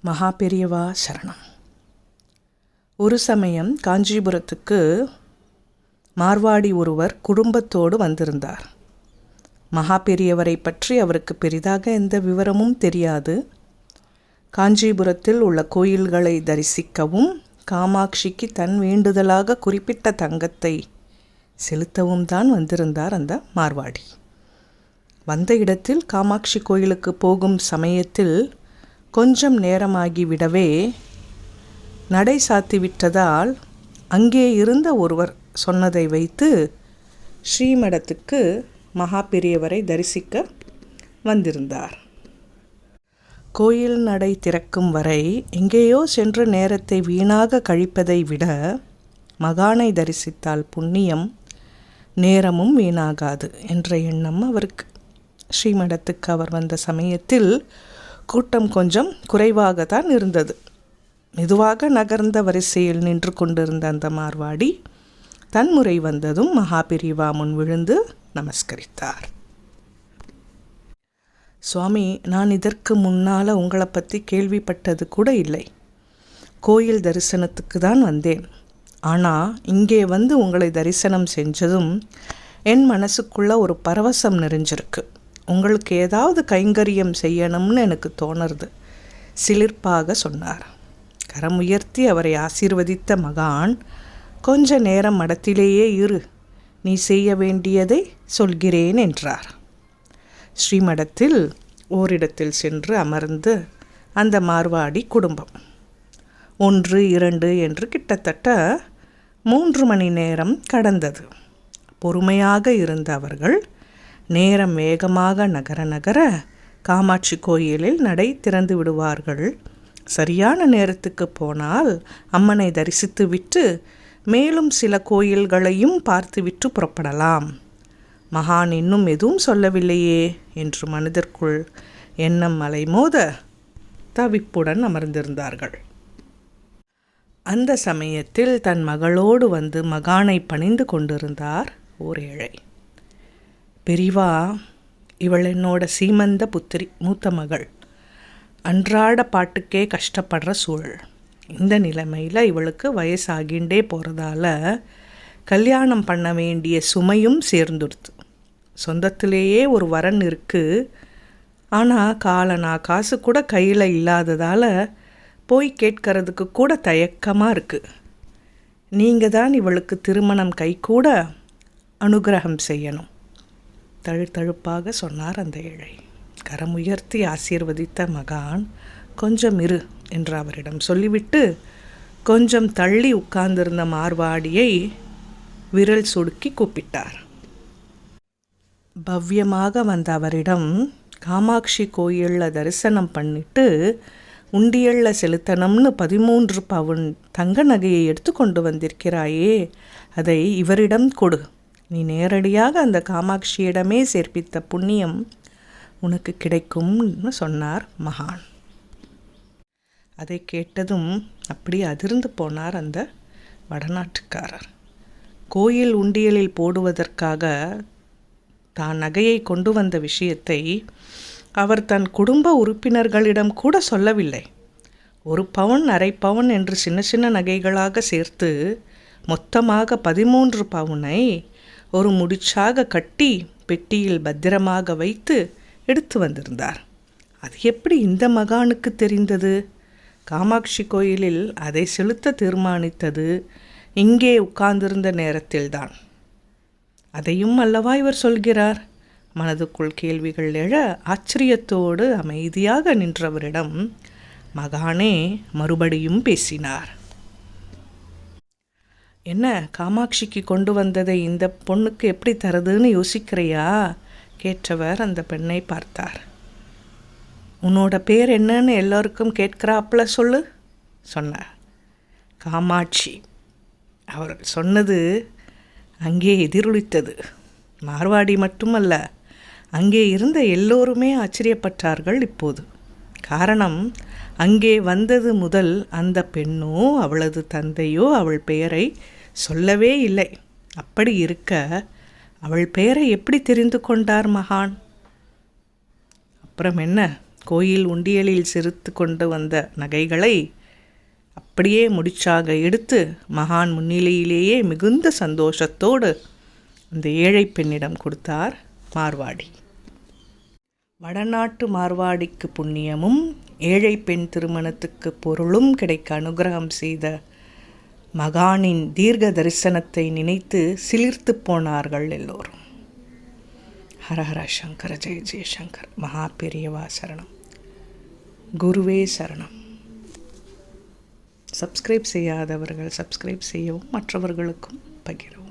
மகா பெரியவா சரணம். ஒரு சமயம் காஞ்சிபுரத்துக்கு மார்வாடி ஒருவர் குடும்பத்தோடு வந்திருந்தார். மகா பெரியவரை பற்றி அவருக்கு பெரிதாக எந்த விவரமும் தெரியாது. காஞ்சிபுரத்தில் உள்ள கோயில்களை தரிசிக்கவும் காமாட்சிக்கு தன் வேண்டுதலாக குறிப்பிட்ட தங்கத்தை செலுத்தவும் தான் வந்திருந்தார் அந்த மார்வாடி. வந்த இடத்தில் காமாட்சி கோயிலுக்கு போகும் சமயத்தில் கொஞ்சம் நேரமாகிவிடவே நடை சாத்திவிட்டதால் அங்கே இருந்த ஒருவர் சொன்னதை வைத்து ஸ்ரீமடத்துக்கு மகா பெரியவரை தரிசிக்க வந்திருந்தார். கோயில் நடை திறக்கும் வரை எங்கேயோ சென்று நேரத்தை வீணாக கழிப்பதை விட மகானை தரிசித்தால் புண்ணியம், நேரமும் வீணாகாது என்ற எண்ணம் அவருக்கு. ஸ்ரீமடத்துக்கு அவர் வந்த சமயத்தில் கூட்டம் கொஞ்சம் குறைவாகத்தான் இருந்தது. மெதுவாக நகர்ந்த வரிசையில் நின்று கொண்டிருந்த அந்த மார்வாடி தன் முறை வந்ததும் மகா பெரியவா முன் விழுந்து நமஸ்கரித்தார். சுவாமி, நான் இதற்கு முன்னால் உங்களை பற்றி கேள்விப்பட்டது கூட இல்லை. கோயில் தரிசனத்துக்கு தான் வந்தேன். ஆனால் இங்கே வந்து உங்களை தரிசனம் செஞ்சதும் என் மனசுக்குள்ள ஒரு பரவசம் நிறைஞ்சிருக்கு. உங்களுக்கு ஏதாவது கைங்கரியம் செய்யணும்னு எனக்கு தோணுறது, சிலிர்ப்பாக சொன்னார். கரம் உயர்த்தி அவரை ஆசீர்வதித்த மகான், கொஞ்ச நேரம் மடத்திலேயே இரு, நீ செய்ய வேண்டியதை சொல்கிறேன் என்றார். ஸ்ரீமடத்தில் ஓரிடத்தில் சென்று அமர்ந்து அந்த மார்வாடி குடும்பம் 1, 2 என்று கிட்டத்தட்ட 3 மணி நேரம் கடந்தது. பொறுமையாக இருந்த அவர்கள் நேரம் வேகமாக நகர காமாட்சி கோயிலில் நடை திறந்து விடுவார்கள். சரியான நேரத்துக்கு போனால் அம்மனை தரிசித்து விட்டு மேலும் சில கோயில்களையும் பார்த்துவிட்டு புறப்படலாம். மகான் இன்னும் எதுவும் சொல்லவில்லையே என்று மனதிற்குள் எண்ணம் அலைமோத தவிப்புடன் அமர்ந்திருந்தார்கள். அந்த சமயத்தில் தன் மகளோடு வந்து மகானை பணிந்து கொண்டிருந்தார் ஓர் ஏழை. பெரியவா, இவள் என்னோட சீமந்த புத்திரி, மூத்த மகள். அன்றாட பாட்டுக்கே கஷ்டப்படுற சூழல். இந்த நிலைமையில் இவளுக்கு வயசாகிண்டே போகிறதால கல்யாணம் பண்ண வேண்டிய சுமையும் சேர்ந்துடுது. சொந்தத்திலேயே ஒரு வரன் இருக்குது. ஆனால் காலனா காசு கூட கையில் இல்லாததால் போய் கேட்கறதுக்கு கூட தயக்கமாக இருக்குது. நீங்கள் தான் இவளுக்கு திருமணம் கைகூட அனுகிரகம் செய்யணும், தழுத்தழுப்பாக சொன்னார் அந்த ஏழை. கரம் உயர்த்தி ஆசீர்வதித்த மகான், கொஞ்சம் இரு என்று அவரிடம் சொல்லிவிட்டு கொஞ்சம் தள்ளி உட்கார்ந்திருந்த மார்வாடியை விரல் சுடுக்கி கூப்பிட்டார். பவ்யமாக வந்த அவரிடம், காமாட்சி கோயிலில் தரிசனம் பண்ணிட்டு உண்டியலில் செலுத்தணும்னு 13 பவுன் தங்க நகையை எடுத்து கொண்டு வந்திருக்கிறாயே, அதை இவரிடம் கொடு. நீ நேரடியாக அந்த காமாட்சியிடமே சேர்ப்பித்த புண்ணியம் உனக்கு கிடைக்கும்னு சொன்னார் மகான். அதை கேட்டதும் அப்படி அதிர்ந்து போனார் அந்த வடநாட்டுக்காரர். கோயில் உண்டியலில் போடுவதற்காக தான் நகையை கொண்டு வந்த விஷயத்தை அவர் தன் குடும்ப உறுப்பினர்களிடம் கூட சொல்லவில்லை. 1 பவுன், அரை பவுன் என்று சின்ன சின்ன நகைகளாக சேர்த்து மொத்தமாக 13 பவுனை ஒரு முடிச்சாக கட்டி பெட்டியில் பத்திரமாக வைத்து எடுத்து வந்திருந்தார். அது எப்படி இந்த மகானுக்கு தெரிந்தது? காமாட்சி கோயிலில் அதை செலுத்த தீர்மானித்தது இங்கே உட்கார்ந்திருந்த நேரத்தில்தான். அதையும் அல்லவா இவர் சொல்கிறார்? மனதுக்குள் கேள்விகள் எழ ஆச்சரியத்தோடு அமைதியாக நின்றவரிடம் மகானே மறுபடியும் பேசினார். என்ன, காமாட்சிக்கு கொண்டு வந்ததை இந்த பொண்ணுக்கு எப்படி தரதுன்னு யோசிக்கிறையா? கேட்டவர் அந்த பெண்ணை பார்த்தார். உன்னோட பேர் என்னன்னு எல்லோருக்கும் கேட்கிறாப்புல சொல்லு சொன்னார். காமாட்சி. அவர் சொன்னது அங்கே எதிரொலித்தது. மார்வாடி மட்டுமல்ல, அங்கே இருந்த எல்லோருமே ஆச்சரியப்பட்டார்கள் இப்போது. காரணம், அங்கே வந்தது முதல் அந்த பெண்ணோ அவளது தந்தையோ அவள் பெயரை சொல்லவே இல்லை. அப்படி இருக்க அவள் பெயரை எப்படி தெரிந்து கொண்டார் மகான்? அப்புறம் என்ன, கோயில் உண்டியலில் சிரித்து கொண்டு வந்த நகைகளை அப்படியே முடிச்சாக எடுத்து மகான் முன்னிலையிலேயே மிகுந்த சந்தோஷத்தோடு அந்த ஏழை பெண்ணிடம் கொடுத்தார் மார்வாடி. வடநாட்டு மார்வாடிக்கு புண்ணியமும் ஏழை பெண் திருமணத்துக்கு பொருளும் கிடைக்க அனுகிரகம் செய்த மகானின் தீர்க்க தரிசனத்தை நினைத்து சிலிர்த்து போனார்கள் எல்லோரும். ஹரஹர சங்கர ஜெய ஜெயசங்கர். மகா பெரியவா சரணம், குருவே சரணம். சப்ஸ்கிரைப் செய்யாதவர்கள் சப்ஸ்கிரைப் செய்யவும், மற்றவர்களுக்கும் பகிரவும்.